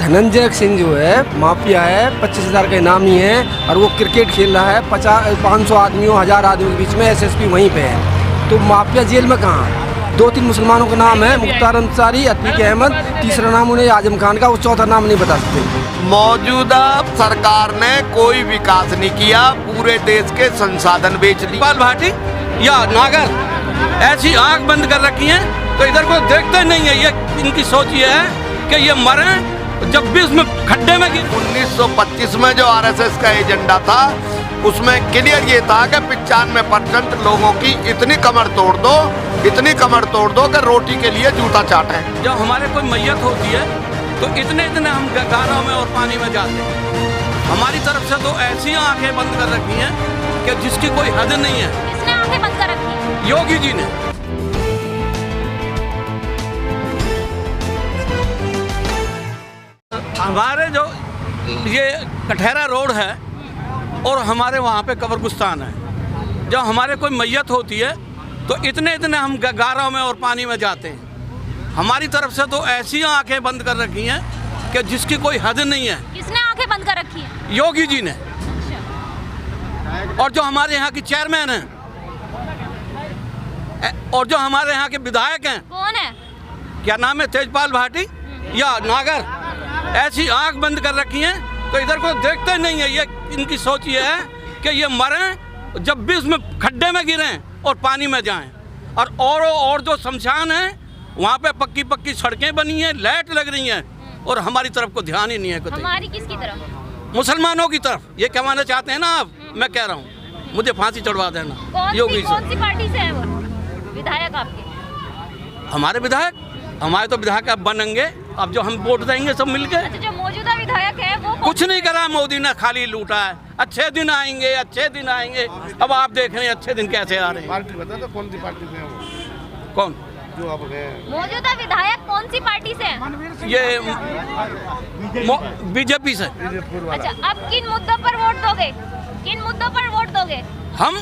धनंजय सिंह जो है माफिया है, 25,000 का इनामी है और वो क्रिकेट खेल रहा है 500 आदमियों 1000 आदमियों के बीच में। एसएसपी वहीं पे है, तो माफिया जेल में कहाँ है? 2-3 मुसलमानों का नाम है, मुख्तार अंसारी, अतीक अहमद, तीसरा नाम उन्हें आजम खान का, वो चौथा नाम नहीं बता सकते। मौजूदा सरकार ने कोई विकास नहीं किया, पूरे देश के संसाधन बेच लिए। पाल भाटी या नागर ऐसी आंख बंद कर रखी है तो इधर को देखते नहीं है। ये इनकी सोच ये है कि ये मरे जब भी उसमें खड्डे में 1925 में जो आरएसएस का एजेंडा था उसमें क्लियर ये था कि 95% लोगों की इतनी कमर तोड़ दो कि रोटी के लिए जूता चाटें। जब हमारे कोई मैयत होती है तो इतने हम गारों में और पानी में जाते हैं। हमारी तरफ से तो ऐसी आंखें बंद कर रखी हैं कि जिसकी कोई हद नहीं है। किसने आंखें बंद कर रखी? योगी जी ने। हमारे जो ये कठहरा रोड है और हमारे वहाँ पे कब्रिस्तान है, जब हमारे कोई मैयत होती है तो इतने हम गारों में और पानी में जाते हैं। हमारी तरफ से तो ऐसी आंखें बंद कर रखी हैं कि जिसकी कोई हद नहीं है। किसने आंखें बंद कर रखी है? योगी जी ने। और जो हमारे यहाँ की चेयरमैन हैं और जो हमारे यहाँ के विधायक हैं, कौन है? क्या नाम है, तेजपाल भाटी या नागर, ऐसी आंख बंद कर रखी हैं तो इधर को देखते नहीं है। ये इनकी सोच ये है कि ये मरें जब भी उसमें खड्डे में गिरें और पानी में जाएं। और जो शमशान है वहाँ पे पक्की सड़कें बनी हैं, लाइट लग रही हैं और हमारी तरफ को ध्यान ही नहीं है। हमारी किसकी तरफ? मुसलमानों की तरफ। ये कहना चाहते हैं ना आप, मैं कह रहा हूँ मुझे फांसी चढ़वा देना। योगी कौन सी पार्टी से है वो विधायक आपके? हमारे विधायक, हमारे तो विधायक अब बनेंगे, अब जो हम वोट देंगे सब मिलके। अच्छा, जो मौजूदा विधायक है वो कुछ नहीं करा मोदी ने, खाली लूटा है। अच्छे दिन आएंगे। अब आप देख रहे हैं अच्छे दिन कैसे आ रहे हैं। पार्टी बता दो कौन सी पार्टी से है वो? कौन जो अब है मौजूदा विधायक कौन सी पार्टी से है? ये बीजेपी से। अच्छा, अब किन मुद्दों पर वोट दोगे? हम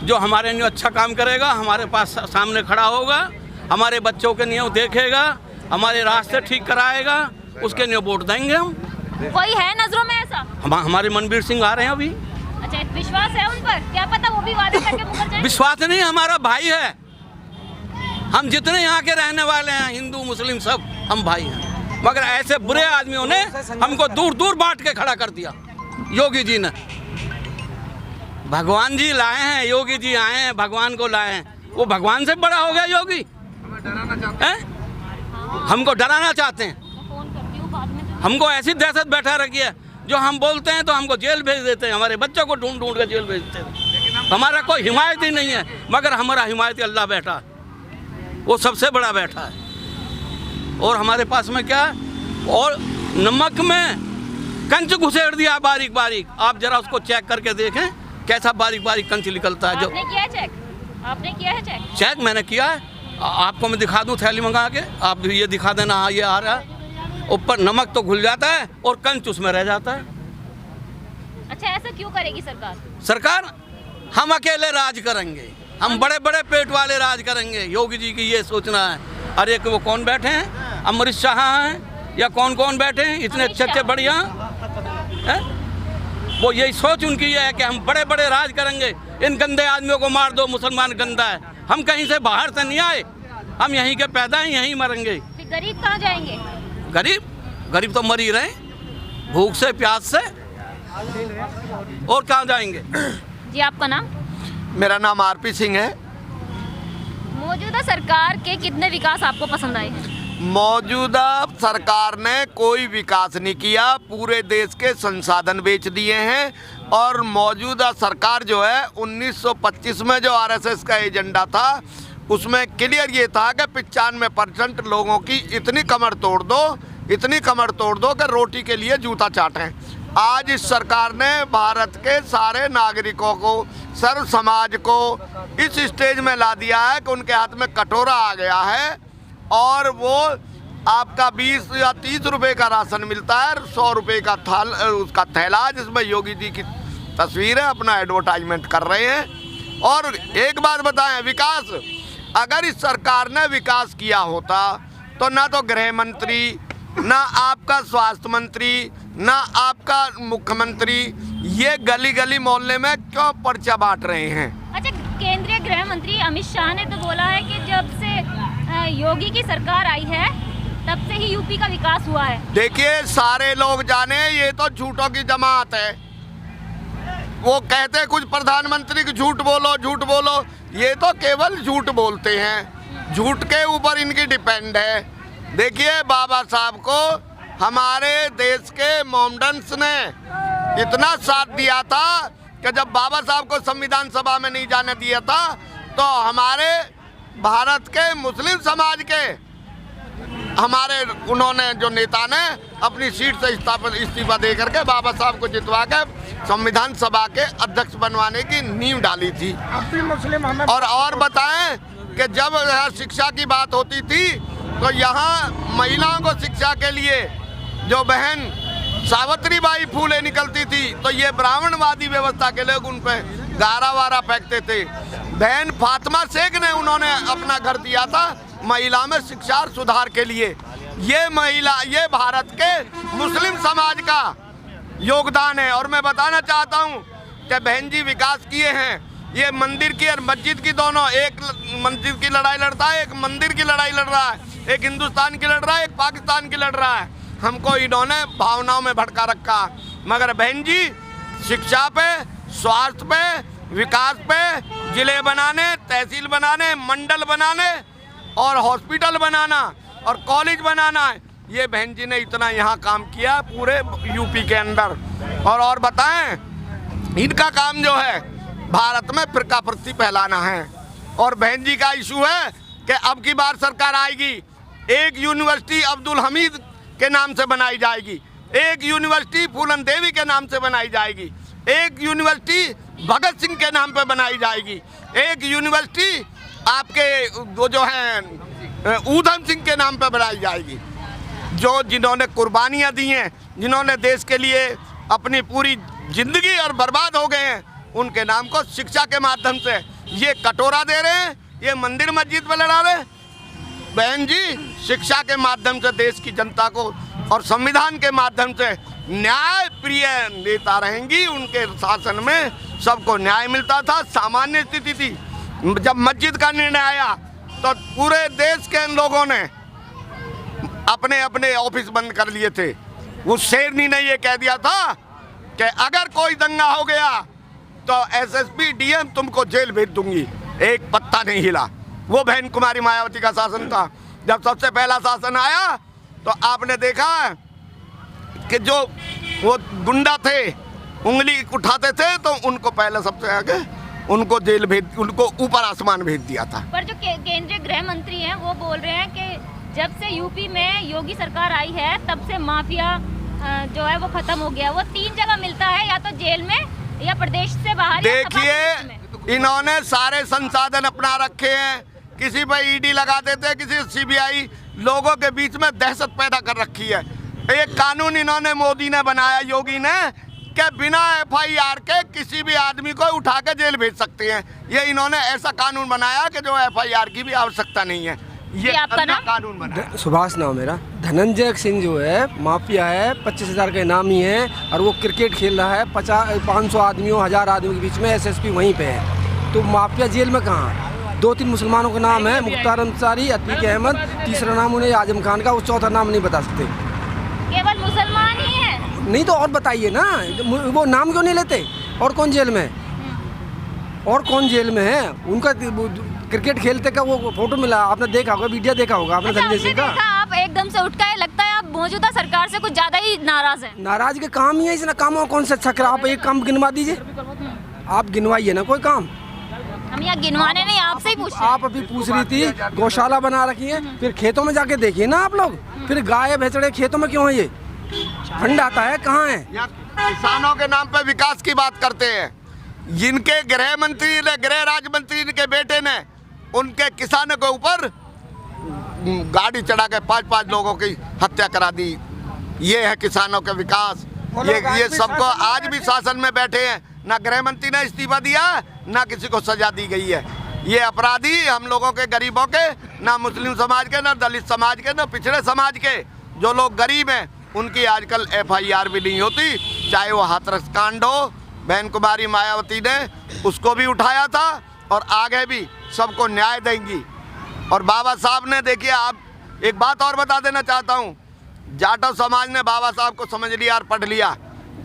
जो हमारे लिए अच्छा काम करेगा, हमारे पास सामने खड़ा होगा, हमारे बच्चों के लिए देखेगा, हमारे रास्ते ठीक कराएगा, उसके लिए वोट देंगे हम। कोई है नजरों में ऐसा? हमारे मनबीर सिंह आ रहे हैं अभी। अच्छा, विश्वास है उन पर? क्या पता वो भी वादे करके मुकर जाए। विश्वास नहीं, हमारा भाई है। हम जितने यहाँ के रहने वाले हैं, हिंदू मुस्लिम सब हम भाई हैं, मगर ऐसे बुरे आदमियों ने हमको दूर बांट के खड़ा कर दिया। योगी जी ने, भगवान जी लाए हैं, योगी जी आए हैं, भगवान को लाए हैं। वो भगवान से बड़ा हो गया योगी। हमको डराना चाहते हैं। हमको ऐसी दहशत बैठा रखी है, जो हम बोलते हैं तो हमको जेल भेज देते हैं, हमारे बच्चों को ढूंढ के जेल भेजते हैं। हमारा कोई हिमायती नहीं है, मगर हमारा हिमायती अल्लाह बैठा है, वो सबसे बड़ा बैठा है। और हमारे पास में क्या है, और नमक में कंच घुसेड़ दिया बारीक। आप जरा उसको चेक करके देखें कैसा बारीक कंच निकलता है। जो आपने किया है चेक? आपने किया है चेक? चेक मैंने किया है। आपको मैं दिखा दूं थैली मंगा के, आप ये दिखा देना। हाँ, ये आ रहा है, ऊपर नमक तो घुल जाता है और कंच उसमें रह जाता है। अच्छा, ऐसा क्यों करेगी सरकार? हम अकेले राज करेंगे, हम बड़े पेट वाले राज करेंगे। योगी जी की ये सोचना है। अरे वो कौन बैठे हैं, अमृत शाह हैं या कौन बैठे हैं इतने अच्छे बढ़िया है? वो यही सोच उनकी है कि हम बड़े राज करेंगे। इन गंदे आदमियों को मार दो, मुसलमान गंदा है। हम कहीं से बाहर से नहीं आए, हम यहीं के पैदा हैं, यहीं मरेंगे। फिर गरीब कहाँ जाएंगे? गरीब तो मर ही रहे, भूख से प्यास से, और कहाँ जाएंगे। जी, आपका नाम? मेरा नाम आरपी सिंह है। मौजूदा सरकार के कितने विकास आपको पसंद आए? मौजूदा सरकार ने कोई विकास नहीं किया, पूरे देश के संसाधन बेच दिए हैं। और मौजूदा सरकार जो है 1925 में जो आरएसएस का एजेंडा था उसमें क्लियर ये था कि 95% लोगों की इतनी कमर तोड़ दो कि रोटी के लिए जूता चाटें। आज इस सरकार ने भारत के सारे नागरिकों को, सर्व समाज को इस स्टेज में ला दिया है कि उनके हाथ में कटोरा आ गया है और वो आपका 20 या 30 रुपए का राशन मिलता है, 100 रुपए का उसका थैला, जिसमें योगी जी की तस्वीर है, अपना एडवर्टाइजमेंट कर रहे हैं। और एक बात बताएं, विकास, अगर इस सरकार ने विकास किया होता तो ना तो गृह मंत्री, ना आपका स्वास्थ्य मंत्री, ना आपका मुख्यमंत्री ये गली गली मोहल्ले में क्यों पर्चा बांट रहे हैं? अच्छा, केंद्रीय गृह मंत्री अमित शाह ने तो बोला है कि जब से योगी की सरकार आई है तब से ही यूपी का विकास हुआ है। देखिए, सारे लोग जाने ये तो झूठों की जमात है। वो कहते कुछ प्रधानमंत्री की झूठ बोलो, ये तो केवल झूठ बोलते हैं। झूठ के ऊपर इनकी डिपेंड है। देखिए, बाबा साहब को हमारे देश के मोमडन्स ने इतना साथ दिया था कि जब बाबा साहब को संविधान सभा में नहीं जाने दिया था तो हमारे भारत के मुस्लिम समाज के हमारे उन्होंने जो नेता ने अपनी सीट से इस्तीफा दे करके बाबा साहब को जितवा के संविधान सभा के अध्यक्ष बनवाने की नींव डाली थी। और बताएं कि जब शिक्षा की बात होती थी तो यहाँ महिलाओं को शिक्षा के लिए जो बहन सावित्रीबाई फूले निकलती थी तो ये ब्राह्मणवादी व्यवस्था के लोग उन पे गारा वारा फेंकते थे। बहन फातिमा शेख ने उन्होंने अपना घर दिया था महिला में शिक्षा और सुधार के लिए। ये भारत के मुस्लिम समाज का योगदान है। और मैं बताना चाहता हूँ कि बहन जी विकास किए हैं। ये मंदिर की और मस्जिद की दोनों, एक मस्जिद की लड़ाई लड़ता है, एक मंदिर की लड़ाई लड़ रहा है, एक हिंदुस्तान की लड़ रहा है, एक पाकिस्तान की लड़ रहा है। हमको इन्होंने भावनाओं में भड़का रखा। मगर बहन जी शिक्षा पे, स्वास्थ्य पे, विकास पे, जिले बनाने, तहसील बनाने, मंडल बनाने और हॉस्पिटल बनाना और कॉलेज बनाना, ये बहन जी ने इतना यहाँ काम किया पूरे यूपी के अंदर। और बताएं, इनका काम जो है भारत में फिरका प्रति फैलाना है। और बहन जी का इशू है कि अब की बार सरकार आएगी, एक यूनिवर्सिटी अब्दुल हमीद के नाम से बनाई जाएगी, एक यूनिवर्सिटी फूलन देवी के नाम से बनाई जाएगी, एक यूनिवर्सिटी भगत सिंह के नाम पे बनाई जाएगी, एक यूनिवर्सिटी आपके वो जो हैं ऊधम सिंह के नाम पे बनाई जाएगी। जो जिन्होंने कुर्बानियाँ दी हैं, जिन्होंने देश के लिए अपनी पूरी जिंदगी और बर्बाद हो गए हैं, उनके नाम को शिक्षा के माध्यम से ये कटोरा दे रहे हैं, ये मंदिर मस्जिद पे लड़ा रहे। बहन जी शिक्षा के माध्यम से देश की जनता को और संविधान के माध्यम से न्याय प्रिय नेता रहेंगी। उनके शासन में सबको न्याय मिलता था, सामान्य स्थिति थी। जब मस्जिद का निर्णय आया तो पूरे देश के लोगों ने अपने अपने ऑफिस बंद कर लिए थे। उस शेरनी ने ये कह दिया था कि अगर कोई दंगा हो गया तो एसएसपी डीएम तुमको जेल भेज दूंगी। एक पत्ता नहीं हिला। वो बहन कुमारी मायावती का शासन था। जब सबसे पहला शासन आया तो आपने देखा कि जो वो गुंडा थे उंगली उठाते थे तो उनको पहले सबसे आगे उनको जेल भेज, उनको ऊपर आसमान भेज दिया था। पर जो केंद्रीय गृह मंत्री हैं वो बोल रहे हैं कि जब से यूपी में योगी सरकार आई है तब से माफिया जो है वो खत्म हो गया। वो 3 जगह मिलता है, या तो जेल में या प्रदेश से बाहर। देखिए, इन्होंने सारे संसाधन अपना रखे हैं। किसी पे ईडी लगा देते हैं, किसी सीबीआई। लोगों के बीच में दहशत पैदा कर रखी है। एक कानून इन्होंने मोदी ने बनाया, योगी ने, कि बिना एफआईआर के किसी भी आदमी को उठा के जेल भेज सकते हैं। ये इन्होंने ऐसा कानून बनाया कि जो एफआईआर की भी आवश्यकता नहीं है। ये आपका नाम? कानून बना। सुभाष नाम मेरा। धनंजय सिंह जो है माफिया है, 25,000 का इनामी है और वो क्रिकेट खेल रहा है 500 आदमियों 1000 आदमियों के बीच में। एसएसपी वहीं पे है। तो माफिया जेल में कहाँ? 2-3 मुसलमानों का नाम है, मुख्तार अंसारी, अतीक अहमद, तीसरा नाम उन्हें आजम खान का, वो चौथा नाम नहीं बता सकते। केवल मुसलमान ही है? नहीं तो और बताइए ना, वो नाम क्यों नहीं लेते? और कौन जेल में? और कौन जेल में है? उनका क्रिकेट खेलते का वो फोटो मिला, आपने देखा होगा, वीडियो देखा होगा आपने धनंजय सिंह का। आप एकदम से उठ के लगता है आप मौजूदा सरकार से कुछ ज्यादा ही नाराज हैं। नाराज के काम ही है, इसने कामों कौन से अच्छा करा? आप एक काम गिनवा दीजिए, आप गिनवाइए ना कोई काम। हम यहाँ गिनवाने नहीं, आपसे ही पूछ रहे हैं। आप अभी पूछ रही थी गौशाला बना रखी है, फिर खेतों में जाके देखिए ना आप लोग। फिर गाय भैंसड़े खेतों में क्यों है? ये ठंड आता है कहाँ है? किसानों के नाम पे विकास की बात करते हैं। जिनके गृह मंत्री ने, गृह राज्य मंत्री के बेटे ने उनके किसानों के ऊपर गाड़ी चढ़ा के 5-5 लोगों की हत्या करा दी। ये है किसानों का विकास। ये सबको आज भी शासन में बैठे हैं। ना गृह मंत्री ने इस्तीफा दिया, ना किसी को सजा दी गई है। ये अपराधी हम लोगों के, गरीबों के, ना मुस्लिम समाज के, ना दलित समाज के, ना पिछड़े समाज के जो लोग गरीब हैं उनकी आजकल FIR भी नहीं होती, चाहे वो हाथरस कांड हो, बहन कुमारी मायावती ने उसको भी उठाया था और आगे भी सबको न्याय देंगी। और बाबा साहब ने, देखिए आप, एक बात और बता देना चाहता हूँ, जाटव समाज ने बाबा साहब को समझ लिया और पढ़ लिया,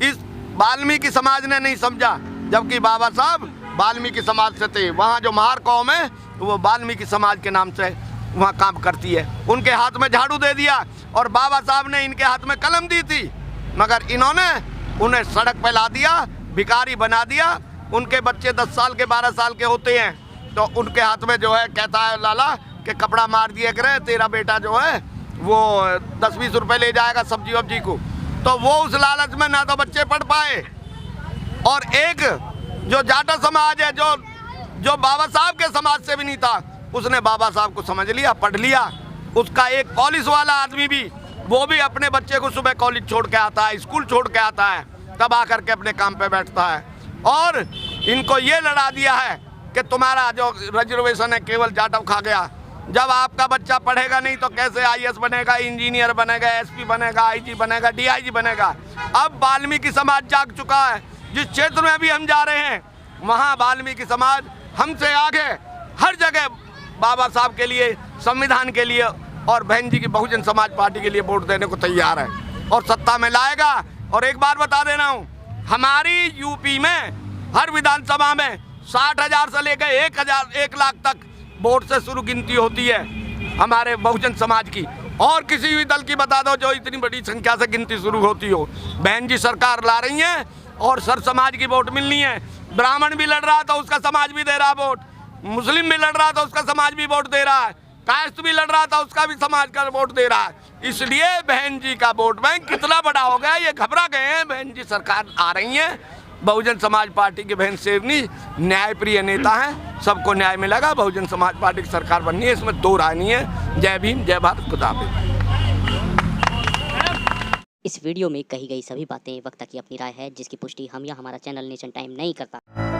इस वाल्मीकि समाज ने नहीं समझा, जबकि बाबा साहब वाल्मीकि समाज से थे। वहाँ जो महार कौम है वो वाल्मीकि समाज के नाम से वहाँ काम करती है। उनके हाथ में झाड़ू दे दिया और बाबा साहब ने इनके हाथ में कलम दी थी, मगर इन्होंने उन्हें सड़क पे ला दिया, भिखारी बना दिया। उनके बच्चे 10 साल के 12 साल के होते हैं तो उनके हाथ में जो है कहता है लाला कि कपड़ा मार दिया करे, तेरा बेटा जो है वो 10-20 रुपए ले जाएगा सब्जी वब्जी को। तो वो उस लालच में ना तो बच्चे पढ़ पाए, और एक जो जाटव समाज है जो बाबा साहब के समाज से भी नहीं था, उसने बाबा साहब को समझ लिया, पढ़ लिया। उसका एक कॉलेज वाला आदमी भी, वो भी अपने बच्चे को सुबह कॉलेज छोड़ के आता है, स्कूल छोड़ के आता है, तब आकर के अपने काम पे बैठता है। और इनको ये लड़ा दिया है कि तुम्हारा जो रिजर्वेशन है केवल जाटव खा गया। जब आपका बच्चा पढ़ेगा नहीं तो कैसे IAS बनेगा, इंजीनियर बनेगा, SP बनेगा, IG बनेगा, DIG बनेगा। अब वाल्मीकि समाज जाग चुका है। जिस क्षेत्र में भी हम जा रहे हैं वहाँ वाल्मीकि समाज हमसे आगे हर जगह बाबा साहब के लिए, संविधान के लिए और बहन जी की बहुजन समाज पार्टी के लिए वोट देने को तैयार है और सत्ता में लाएगा। और एक बार बता दे रहा हूँ, हमारी यूपी में हर विधानसभा में 60,000 से लेकर 1 लाख तक वोट से शुरू गिनती होती है हमारे बहुजन समाज की। और किसी भी दल की बता दो जो इतनी बड़ी संख्या से गिनती शुरू होती हो। बहन जी सरकार ला रही है और सर समाज की वोट मिलनी है। ब्राह्मण भी लड़ रहा था, उसका समाज भी दे रहा वोट। मुस्लिम भी लड़ रहा था, उसका समाज भी वोट दे रहा है। कास्ट भी लड़ रहा था, उसका भी समाज का वोट दे रहा है। इसलिए बहन जी का वोट बैंक कितना बड़ा हो गया, ये घबरा गए हैं। बहन जी सरकार आ रही है, बहुजन समाज पार्टी के बहन सेवनी न्यायप्रिय नेता हैं, सबको न्याय मिलेगा। बहुजन समाज पार्टी की सरकार बननी है, इसमें 2 राय नहीं है। जय भीम, जय भारत, खुदा हाफिज़। इस वीडियो में कही गई सभी बातें वक्ता की अपनी राय है, जिसकी पुष्टि हम या हमारा चैनल नेशन टाइम नहीं करता।